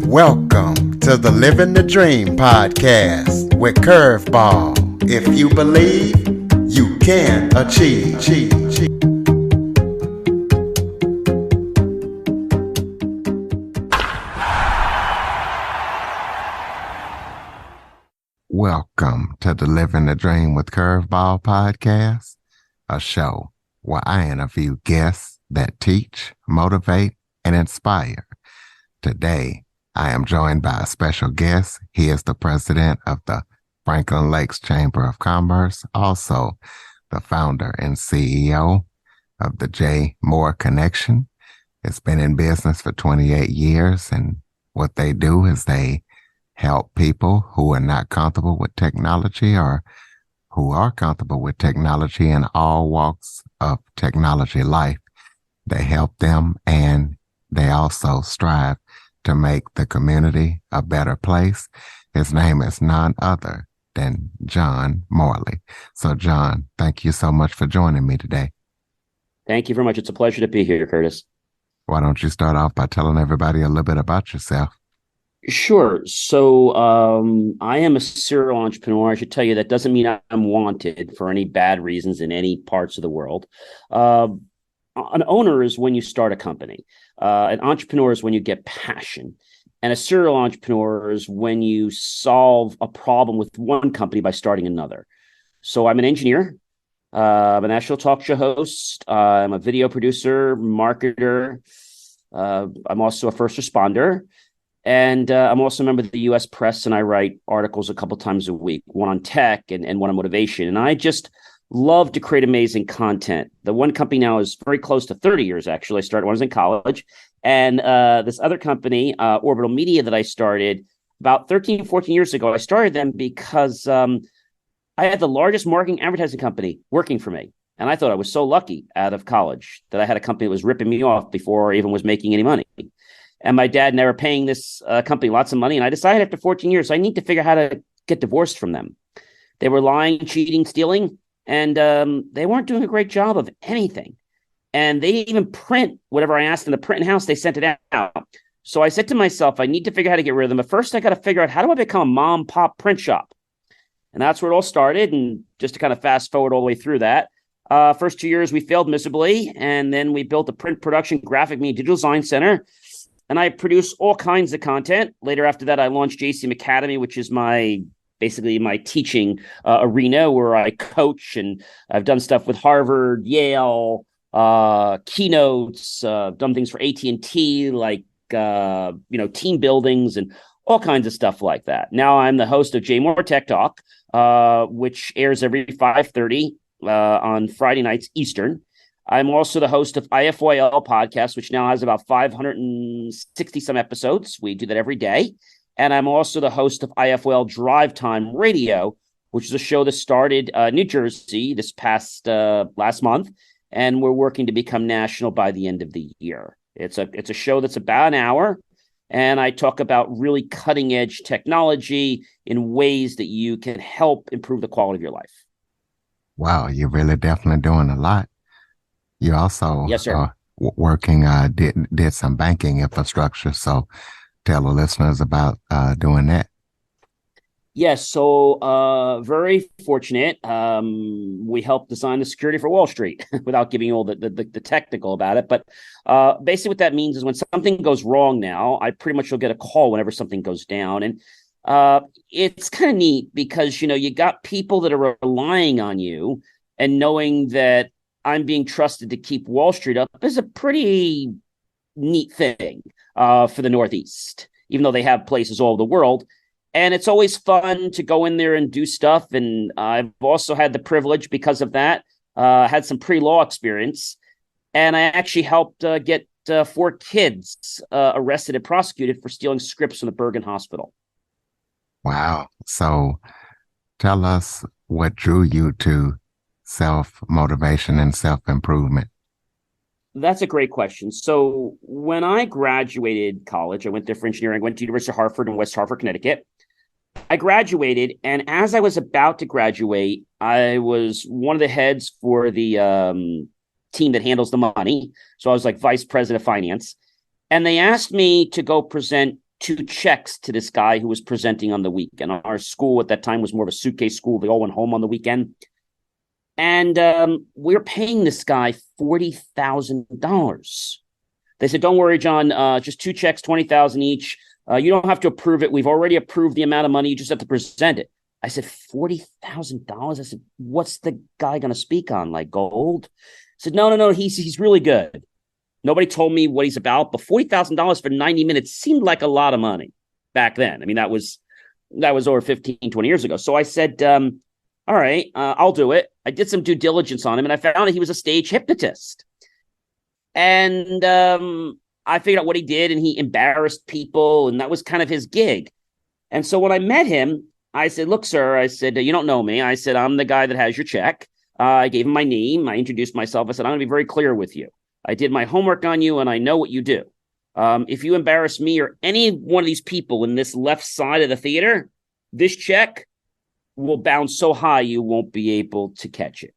Welcome to the Living the Dream podcast with Curveball. If you believe, you can achieve. Welcome to the Living the Dream with Curveball podcast, a show where I interview guests that teach, motivate, and inspire. Today, I am joined by a special guest. He is the president of the Franklin Lakes Chamber of Commerce, also the founder and CEO of the JMOR Connection. It's been in business for 28 years, and what they do is they help people who are not comfortable with technology or who are comfortable with technology in all walks of technology life. They help them, and they also strive to make the community a better place. His name is none other than John Morley. So, John, thank you so much for joining me today. Thank you very much. It's a pleasure to be here, Curtis. Why don't you start off by telling everybody a little bit about yourself? Sure. So I am a serial entrepreneur. I should tell you that doesn't mean I'm wanted for any bad reasons in any parts of the world. An owner is when you start a company. An entrepreneur is when you get passion. And a serial entrepreneur is when you solve a problem with one company by starting another. So I'm an engineer. I'm a national talk show host. I'm a video producer, marketer. I'm also a first responder. And I'm also a member of the U.S. press, and I write articles a couple times a week, one on tech and one on motivation. And I just love to create amazing content. The one company now is very close to 30 years, actually. I started when I was in college. And this other company, Orbital Media, that I started about 13, 14 years ago, I started them because I had the largest marketing advertising company working for me. And I thought I was so lucky out of college that I had a company that was ripping me off before I even was making any money. And my dad never paying this company lots of money. And I decided after 14 years, I need to figure out how to get divorced from them. They were lying, cheating, stealing, and they weren't doing a great job of anything. And they didn't even print whatever I asked them to print in house. They sent it out. So I said to myself, I need to figure out how to get rid of them. But first, I got to figure out, how do I become a mom pop print shop? And that's where it all started. And just to kind of fast forward all the way through that, first 2 years, we failed miserably. And then we built a print production, graphic media, digital design center. And I produce all kinds of content. Later after that, I launched JCM Academy, which is basically my teaching arena where I coach, and I've done stuff with Harvard, Yale, keynotes, done things for AT&T, like, team buildings and all kinds of stuff like that. Now I'm the host of JMOR Tech Talk, which airs every 5:30 on Friday nights Eastern. I'm also the host of IFYL podcast, which now has about 560 some episodes. We do that every day. And I'm also the host of IFYL Drive Time Radio, which is a show that started New Jersey this past last month. And we're working to become national by the end of the year. It's a show that's about an hour. And I talk about really cutting edge technology in ways that you can help improve the quality of your life. Wow, you're really definitely doing a lot. You also Yes, sir. Working, did some banking infrastructure. So tell the listeners about doing that. Yes, so very fortunate. We helped design the security for Wall Street without giving you all the technical about it. But basically what that means is when something goes wrong now, I pretty much will get a call whenever something goes down. And it's kind of neat because, you got people that are relying on you, and knowing that I'm being trusted to keep Wall Street up is a pretty neat thing for the Northeast, even though they have places all over the world. And it's always fun to go in there and do stuff. And I've also had the privilege, because of that, had some pre-law experience. And I actually helped get 4 kids arrested and prosecuted for stealing scripts from the Bergen Hospital. Wow. So tell us what drew you to self-motivation and self-improvement. That's a great question. So when I graduated college, I went there for engineering. I went to University of Hartford in West Hartford, Connecticut. I graduated, and as I was about to graduate, I was one of the heads for the team that handles the money. So I was like vice president of finance. And they asked me to go present two checks to this guy who was presenting on the weekend. Our school at that time was more of a suitcase school. They all went home on the weekend. And we were paying this guy $40,000. They said, don't worry, John, just two checks, $20,000 each. You don't have to approve it. We've already approved the amount of money. You just have to present it. I said, $40,000? I said, what's the guy going to speak on? Like gold? I said, no, he's really good. Nobody told me what he's about, but $40,000 for 90 minutes seemed like a lot of money back then. I mean, that was over 15, 20 years ago. So I said, all right, I'll do it. I did some due diligence on him, and I found that he was a stage hypnotist. And I figured out what he did, and he embarrassed people, and that was kind of his gig. And so when I met him, I said, look, sir, I said, you don't know me. I said, I'm the guy that has your check. I gave him my name. I introduced myself. I said, I'm going to be very clear with you. I did my homework on you, and I know what you do. If you embarrass me or any one of these people in this left side of the theater, this check will bounce so high you won't be able to catch it.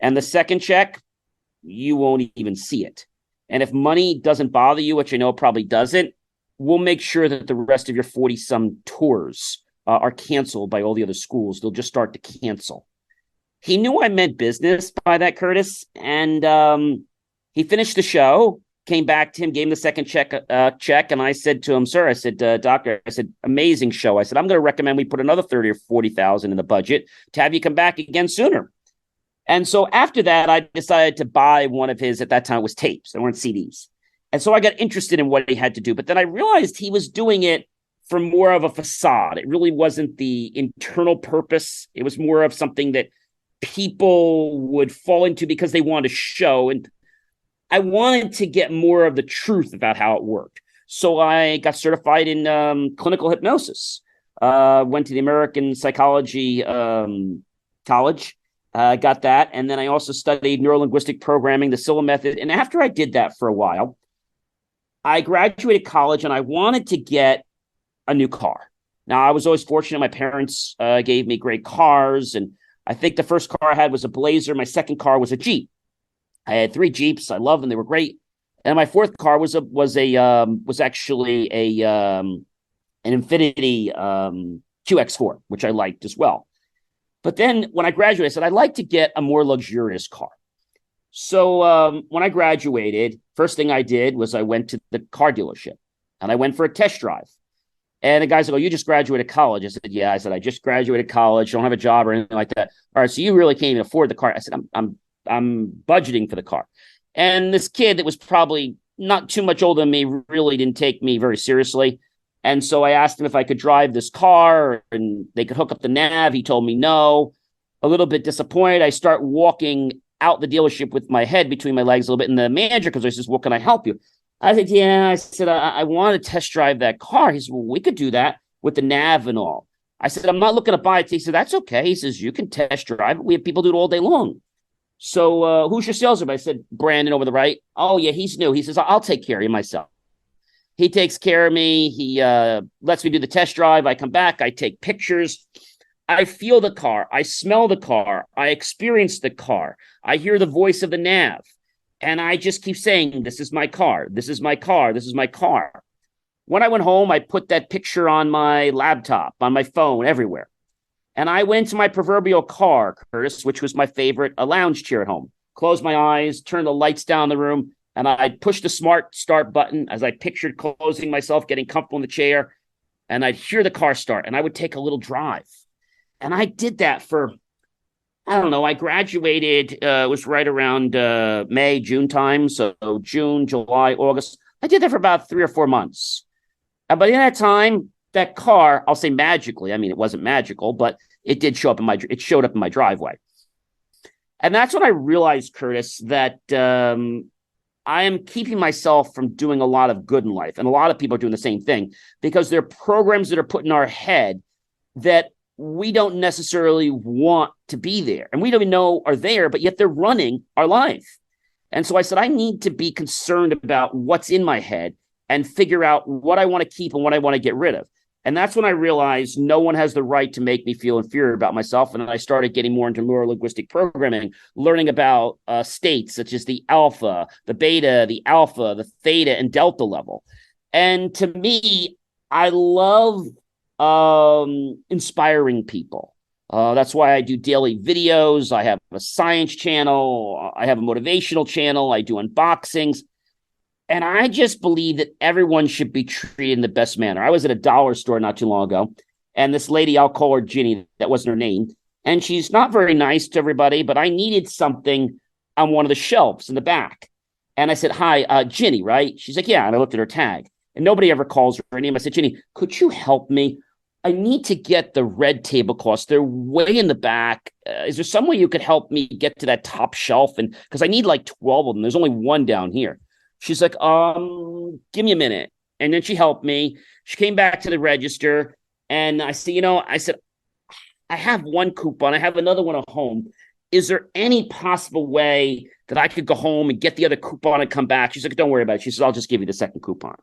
And the second check, you won't even see it. And if money doesn't bother you, which I know it probably doesn't, we'll make sure that the rest of your 40-some tours are canceled by all the other schools. They'll just start to cancel. He knew I meant business by that, Curtis, and he finished the show, came back to him, gave him the second check, and I said to him, sir, I said, doctor, I said, amazing show. I said, I'm going to recommend we put another 30 or 40,000 in the budget to have you come back again sooner. And so after that, I decided to buy one of his, at that time it was tapes. They weren't CDs. And so I got interested in what he had to do. But then I realized he was doing it for more of a facade. It really wasn't the internal purpose. It was more of something that people would fall into because they wanted to show. And I wanted to get more of the truth about how it worked. So I got certified in clinical hypnosis, went to the American Psychology College, got that. And then I also studied neurolinguistic programming, the Scylla method. And after I did that for a while, I graduated college and I wanted to get a new car. Now, I was always fortunate. My parents gave me great cars. And I think the first car I had was a Blazer. My second car was a Jeep. I had 3 Jeeps. I loved them. They were great. And my fourth car was actually an Infiniti QX4, which I liked as well. But then when I graduated, I said, I'd like to get a more luxurious car. So when I graduated, first thing I did was I went to the car dealership and I went for a test drive. And the guy said, oh, you just graduated college. I said, yeah. I said, I just graduated college. Don't have a job or anything like that. All right. So you really can't even afford the car. I said, I'm budgeting for the car. And this kid that was probably not too much older than me really didn't take me very seriously. And so I asked him if I could drive this car and they could hook up the nav. He told me no. A little bit disappointed. I start walking out the dealership with my head between my legs a little bit. And the manager comes, I says, well, can I help you? I said, yeah. I said, I want to test drive that car. He said, well, we could do that with the nav and all. I said, I'm not looking to buy it. He said, that's okay. He says, you can test drive it. We have people do it all day long. So who's your sales rep? I said, Brandon over the right. Oh, yeah, he's new. He says, I'll take care of you myself. He takes care of me. He lets me do the test drive. I come back. I take pictures. I feel the car. I smell the car. I experience the car. I hear the voice of the nav. And I just keep saying, this is my car. This is my car. This is my car. When I went home, I put that picture on my laptop, on my phone, everywhere. And I went to my proverbial car, Curtis, which was my favorite, a lounge chair at home. Closed my eyes, turned the lights down in the room, and I'd push the smart start button as I pictured closing myself, getting comfortable in the chair, and I'd hear the car start, and I would take a little drive. And I did that for, I don't know, I graduated, it was right around May, June time, so June, July, August. I did that for about 3 or 4 months. And by the end of that time, that car, I'll say magically, I mean, it wasn't magical, but it did show up it showed up in my driveway. And that's when I realized, Curtis, that I am keeping myself from doing a lot of good in life. And a lot of people are doing the same thing because there are programs that are put in our head that we don't necessarily want to be there. And we don't even know are there, but yet they're running our life. And so I said, I need to be concerned about what's in my head and figure out what I want to keep and what I want to get rid of. And that's when I realized no one has the right to make me feel inferior about myself. And I started getting more into neurolinguistic programming, learning about states such as the alpha, the beta, the alpha, the theta, and delta level. And to me, I love inspiring people. That's why I do daily videos. I have a science channel. I have a motivational channel. I do unboxings. And I just believe that everyone should be treated in the best manner. I was at a dollar store not too long ago, and this lady, I'll call her Ginny, that wasn't her name, and she's not very nice to everybody, but I needed something on one of the shelves in the back. And I said, hi, Ginny, right? She's like, yeah. And I looked at her tag, and nobody ever calls her name. I said, Ginny, could you help me? I need to get the red tablecloths. They're way in the back. Is there some way you could help me get to that top shelf? And because I need like 12 of them. There's only one down here. She's like, give me a minute. And then she helped me. She came back to the register. And I said, I have one coupon. I have another one at home. Is there any possible way that I could go home and get the other coupon and come back? She's like, don't worry about it. She says, I'll just give you the second coupon.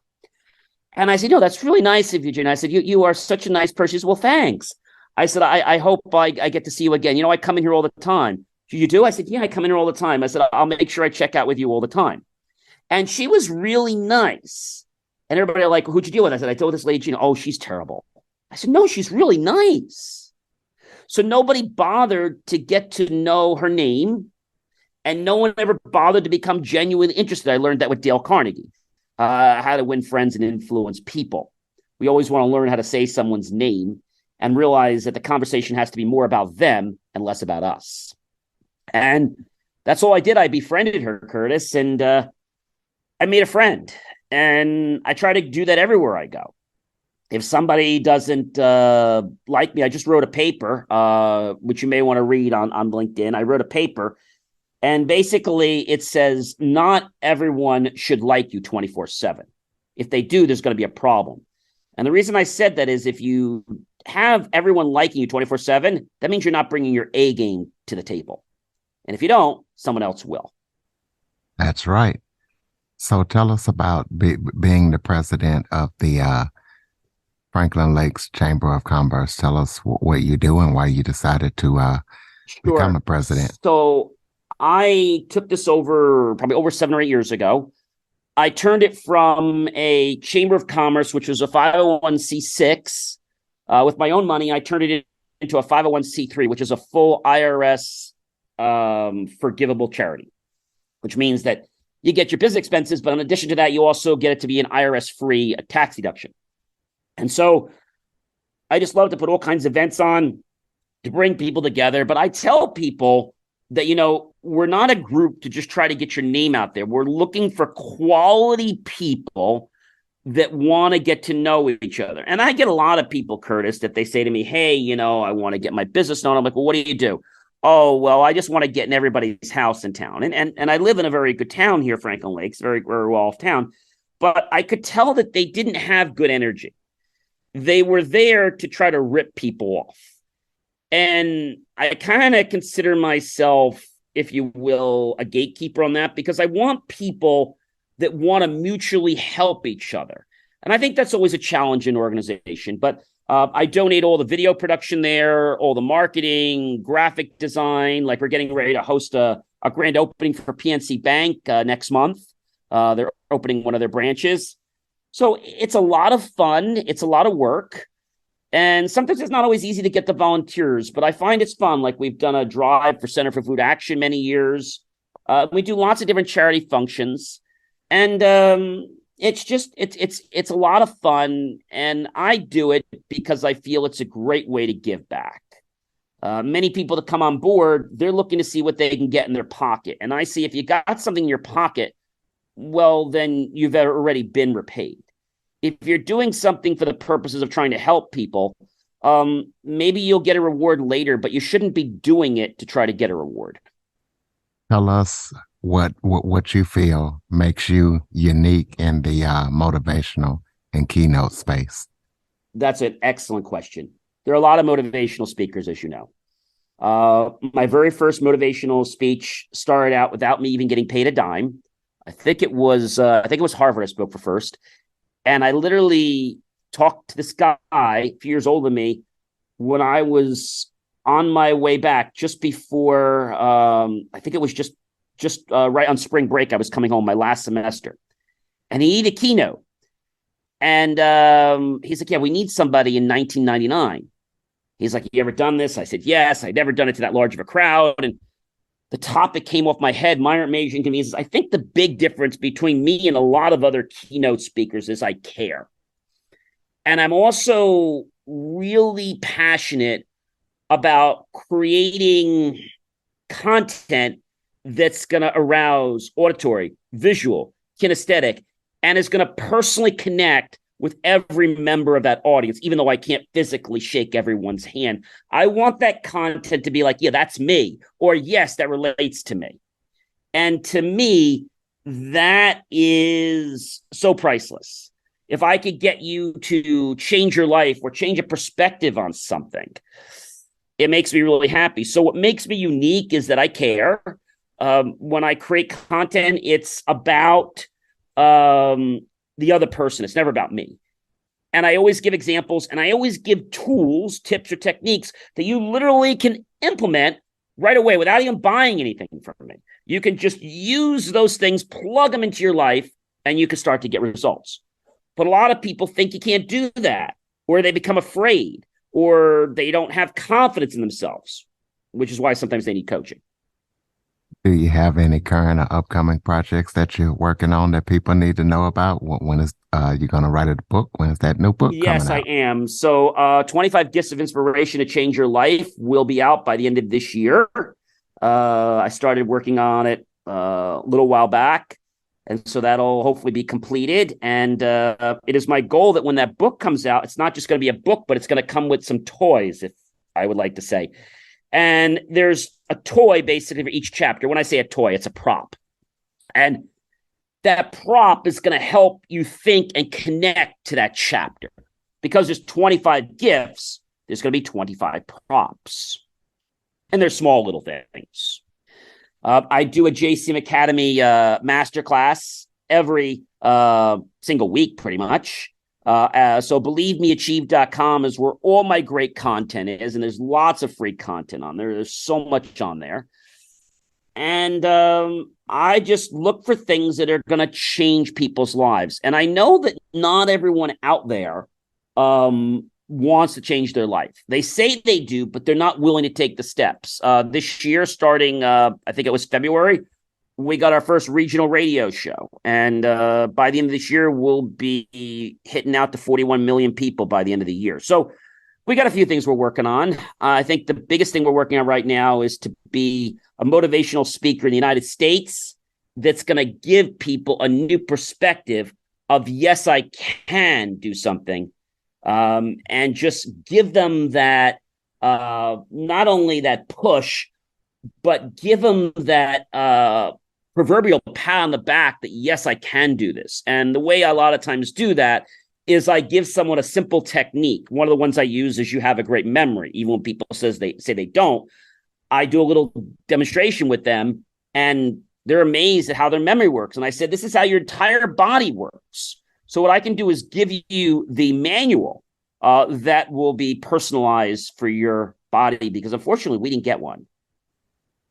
And I said, no, that's really nice of you, Jen. I said, you are such a nice person. She said, well, thanks. I said, I hope I get to see you again. I come in here all the time. You do? I said, yeah, I come in here all the time. I said, I'll make sure I check out with you all the time. And she was really nice. And everybody like, who'd you deal with? I said, I told this lady, oh, she's terrible. I said, no, she's really nice. So nobody bothered to get to know her name. And no one ever bothered to become genuinely interested. I learned that with Dale Carnegie, how to win friends and influence people. We always want to learn how to say someone's name and realize that the conversation has to be more about them and less about us. And that's all I did. I befriended her, Curtis, and I made a friend, and I try to do that everywhere I go. If somebody doesn't like me, I just wrote a paper, which you may want to read on LinkedIn. I wrote a paper, and basically it says not everyone should like you 24/7. If they do, there's going to be a problem. And the reason I said that is if you have everyone liking you 24/7, that means you're not bringing your A game to the table. And if you don't, someone else will. That's right. So tell us about being the president of the Franklin Lakes Chamber of Commerce. Tell us what you do and why you decided to become a president. So I took this over probably over 7 or 8 years ago. I turned it from a Chamber of Commerce, which was a 501c6. With my own money, I turned it into a 501c3, which is a full IRS forgivable charity, which means that you get your business expenses, but in addition to that, you also get it to be an IRS-free tax deduction. And so I just love to put all kinds of events on to bring people together. But I tell people that, we're not a group to just try to get your name out there. We're looking for quality people that want to get to know each other. And I get a lot of people, Curtis, that they say to me, hey, I want to get my business known. I'm like, well, what do you do? Oh, well, I just want to get in everybody's house in town. And I live in a very good town here, Franklin Lakes, very, very well off town. But I could tell that they didn't have good energy. They were there to try to rip people off. And I kind of consider myself, if you will, a gatekeeper on that, because I want people that want to mutually help each other. And I think that's always a challenge in organization. But I donate all the video production there, all the marketing, graphic design. Like we're getting ready to host a grand opening for PNC Bank next month. They're opening one of their branches. So it's a lot of fun. It's a lot of work. And sometimes it's not always easy to get the volunteers, but I find it's fun. Like we've done a drive for Center for Food Action many years. We do lots of different charity functions. And it's a lot of fun, and I do it because I feel it's a great way to give back. Many people that come on board, they're looking to see what they can get in their pocket. And I see if you got something in your pocket, well, then you've already been repaid. If you're doing something for the purposes of trying to help people, maybe you'll get a reward later, but you shouldn't be doing it to try to get a reward. Tell us what you feel makes you unique in the motivational and keynote space. That's an excellent question. There are a lot of motivational speakers, as you know. My very first motivational speech started out without me even getting paid a dime. I think it was Harvard I spoke for first. And I literally talked to this guy, a few years older than me, when I was on my way back just before, I think it was just right on spring break. I was coming home my last semester, and he did a keynote. And he's like, yeah, we need somebody in 1999. He's like, you ever done this? I said, yes. I'd never done it to that large of a crowd. And the topic came off my head, minor and major inconveniences. I think the big difference between me and a lot of other keynote speakers is I care. And I'm also really passionate about creating content that's going to arouse auditory, visual, kinesthetic, and is going to personally connect with every member of that audience, even though I can't physically shake everyone's hand. I want that content to be like, yeah, that's me, or yes, that relates to me. And to me, that is so priceless. If I could get you to change your life or change a perspective on something, it makes me really happy. So what makes me unique is that I care. When I create content, it's about the other person. It's never about me. And I always give examples, and I always give tools, tips, or techniques that you literally can implement right away without even buying anything from me. You can just use those things, plug them into your life, and you can start to get results. But a lot of people think you can't do that, or they become afraid, or they don't have confidence in themselves, which is why sometimes they need coaching. Do you have any current or upcoming projects that you're working on that people need to know about? When is you going to write a book? When is that new book coming Yes, out? I am. So 25 Gifts of Inspiration to Change Your Life will be out by the end of this year. I started working on it a little while back. And so that'll hopefully be completed. And it is my goal that when that book comes out, it's not just going to be a book, but it's going to come with some toys, if I would like to say. And there's a toy basically for each chapter. When I say a toy, it's a prop. And that prop is going to help you think and connect to that chapter. Because there's 25 gifts, there's going to be 25 props. And they're small little things. I do a JCM Academy masterclass every single week, pretty much. So believemeachieve.com is where all my great content is. And there's lots of free content on there. There's so much on there. And I just look for things that are going to change people's lives. And I know that not everyone out there wants to change their life. They say they do, but they're not willing to take the steps. This year, starting, I think it was February, we got our first regional radio show. And by the end of this year, we'll be hitting out to 41 million people by the end of the year. So we got a few things we're working on. I think the biggest thing we're working on right now is to be a motivational speaker in the United States that's going to give people a new perspective of, yes, I can do something. And just give them that, not only that push, but give them that proverbial pat on the back that, yes, I can do this. And the way I a lot of times do that is I give someone a simple technique. One of the ones I use is you have a great memory. Even when people say they don't, I do a little demonstration with them, and they're amazed at how their memory works. And I said, this is how your entire body works. So what I can do is give you the manual that will be personalized for your body, because unfortunately we didn't get one.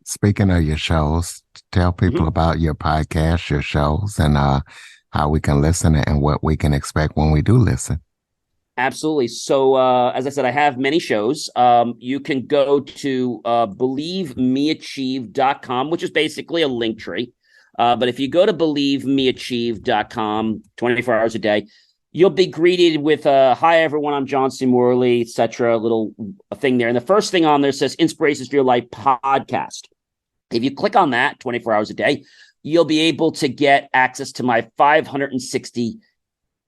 Speaking of your shows, tell people about your podcast, your shows, and how we can listen and what we can expect when we do listen. Absolutely. So as I said, I have many shows. You can go to believemeachieve.com, which is basically a link tree. But if you go to believemeachieve.com 24 hours a day, you'll be greeted with hi, everyone, I'm John C. Morley, etc. A little thing there. And the first thing on there says Inspirations for Your Life podcast. If you click on that 24 hours a day, you'll be able to get access to my 560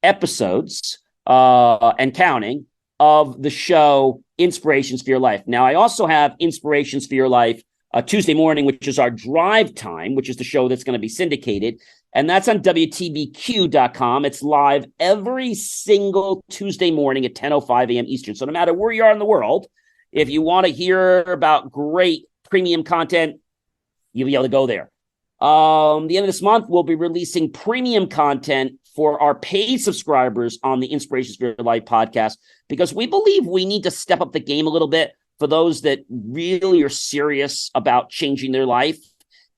episodes and counting of the show Inspirations for Your Life. Now, I also have Inspirations for Your Life Tuesday morning, which is our drive time, which is the show that's going to be syndicated. And that's on WTBQ.com. It's live every single Tuesday morning at 10:05 a.m. Eastern. So no matter where you are in the world, if you want to hear about great premium content, you'll be able to go there. The end of this month, we'll be releasing premium content for our paid subscribers on the Inspirations for Your Life podcast, because we believe we need to step up the game a little bit for those that really are serious about changing their life.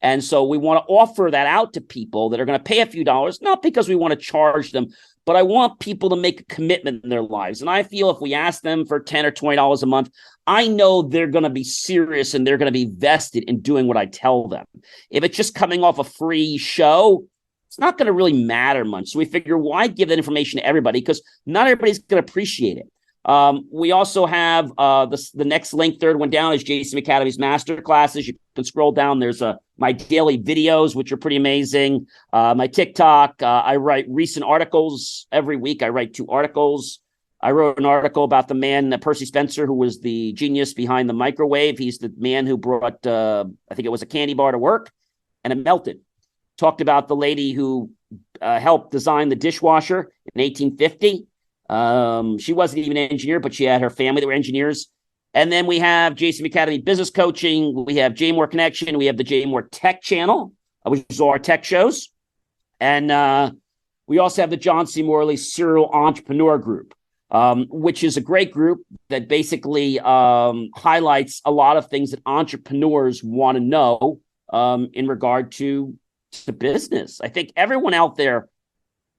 And so we want to offer that out to people that are going to pay a few dollars, not because we want to charge them, but I want people to make a commitment in their lives. And I feel if we ask them for $10 or $20 a month, I know they're going to be serious and they're going to be vested in doing what I tell them. If it's just coming off a free show, it's not going to really matter much. So we figure, why give that information to everybody? Because not everybody's going to appreciate it. We also have the next link, third one down, is JCM Academy's master classes. You can scroll down. There's my daily videos, which are pretty amazing. My TikTok. I write recent articles every week. I write 2 articles. I wrote an article about the man, Percy Spencer, who was the genius behind the microwave. He's the man who brought, I think it was a candy bar to work, and it melted. Talked about the lady who helped design the dishwasher in 1850. She wasn't even an engineer, but she had her family that were engineers. And then we have JCM Academy Business Coaching. We have JMOR Connection. We have the JMOR Tech Channel, which is all our tech shows. And we also have the John C. Morley Serial Entrepreneur Group, which is a great group that basically highlights a lot of things that entrepreneurs want to know in regard to business. I think everyone out there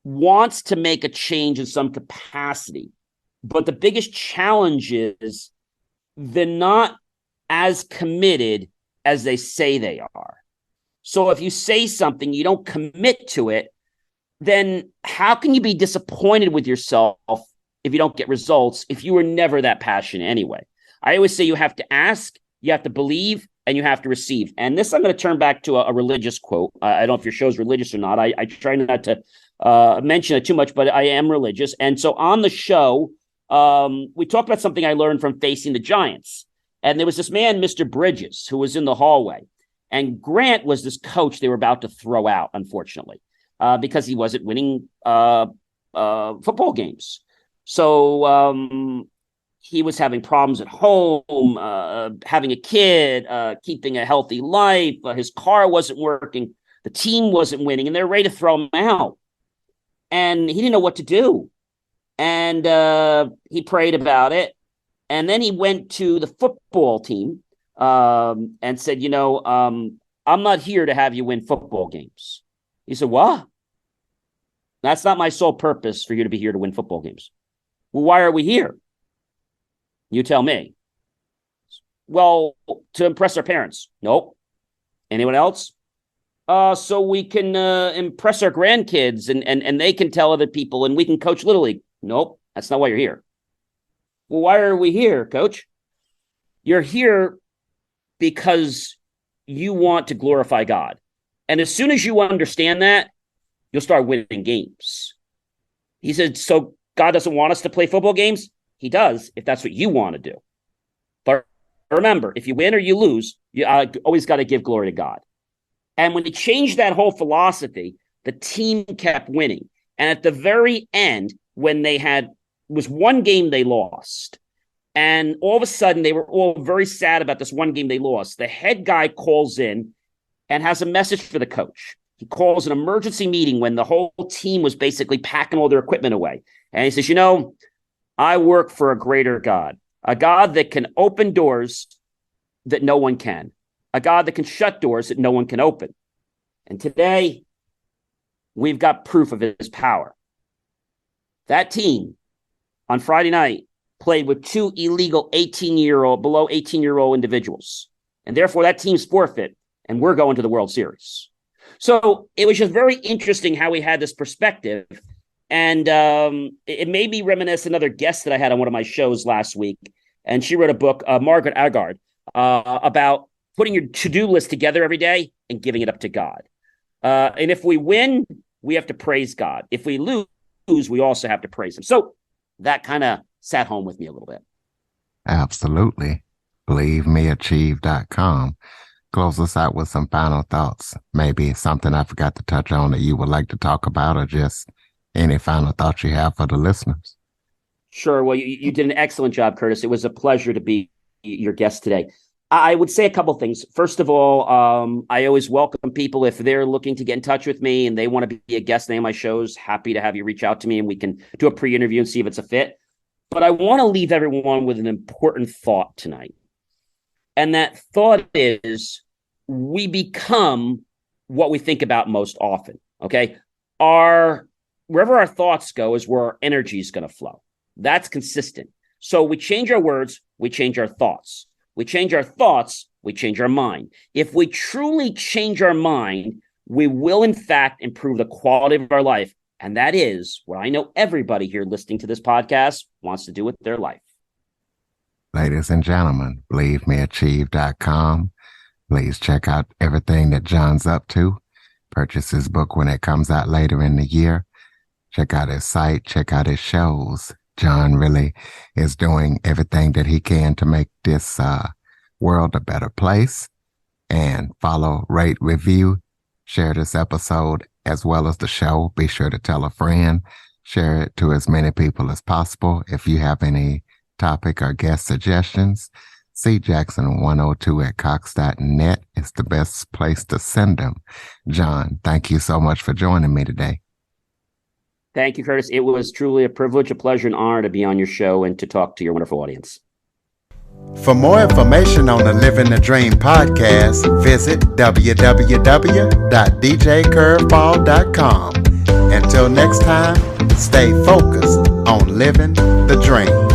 wants to make a change in some capacity, but the biggest challenge is they're not as committed as they say they are. So if you say something, you don't commit to it, then how can you be disappointed with yourself if you don't get results, if you were never that passionate anyway? I always say you have to ask, you have to believe, and you have to receive. And this, I'm going to turn back to a religious quote. I don't know if your show's religious or not. I try not to mention it too much, but I am religious. And so on the show, we talked about something I learned from Facing the Giants. And there was this man, Mr. Bridges, who was in the hallway. And Grant was this coach they were about to throw out, unfortunately, because he wasn't winning football games. So he was having problems at home, having a kid, keeping a healthy life. His car wasn't working. The team wasn't winning, and they're ready to throw him out. And he didn't know what to do. And he prayed about it. And then he went to the football team and said, I'm not here to have you win football games. He said, what? That's not my sole purpose for you to be here to win football games. Well, why are we here? You tell me. Well, to impress our parents. Nope. Anyone else? So we can impress our grandkids and they can tell other people and we can coach Little League. Nope, that's not why you're here. Well, why are we here, coach? You're here because you want to glorify God. And as soon as you understand that, you'll start winning games. He said, so God doesn't want us to play football games? He does, if that's what you want to do. But remember, if you win or you lose, you always got to give glory to God. And when he changed that whole philosophy, the team kept winning. And at the very end, when was one game they lost, and all of a sudden they were all very sad about this one game they lost, the head guy calls in and has a message for the coach. He calls an emergency meeting when the whole team was basically packing all their equipment away. And he says, I work for a greater God, a God that can open doors that no one can, a God that can shut doors that no one can open. And today, we've got proof of his power. That team on Friday night played with 2 illegal below 18-year-old individuals. And therefore, that team's forfeit, and we're going to the World Series. So it was just very interesting how we had this perspective. And it made me reminisce another guest that I had on one of my shows last week. And she wrote a book, Margaret Agard, about putting your to-do list together every day and giving it up to God. And if we win, we have to praise God. If we lose, we also have to praise him. So that kind of sat home with me a little bit. Absolutely. BelieveMeAchieve.com. Close us out with some final thoughts. Maybe something I forgot to touch on that you would like to talk about, or just any final thoughts you have for the listeners. Sure. Well, you did an excellent job, Curtis. It was a pleasure to be your guest today. I would say a couple things. First of all, I always welcome people if they're looking to get in touch with me and they want to be a guest on my shows. Happy to have you reach out to me and we can do a pre-interview and see if it's a fit. But I want to leave everyone with an important thought tonight. And that thought is we become what we think about most often. Okay. Our wherever our thoughts go is where our energy is going to flow. That's consistent. So we change our words, we change our thoughts. We change our thoughts, we change our mind. If we truly change our mind, we will in fact improve the quality of our life. And that is what I know everybody here listening to this podcast wants to do with their life. Ladies and gentlemen, believemeachieve.com. Please check out everything that John's up to. Purchase his book when it comes out later in the year. Check out his site, check out his shows. John really is doing everything that he can to make this world a better place. And follow, rate, review, share this episode as well as the show. Be sure to tell a friend, share it to as many people as possible. If you have any topic or guest suggestions, cjackson102@cox.net is the best place to send them. John, thank you so much for joining me today. Thank you, Curtis. It was truly a privilege, a pleasure, and honor to be on your show and to talk to your wonderful audience. For more information on the Living the Dream podcast, visit www.djcurveball.com. Until next time, stay focused on living the dream.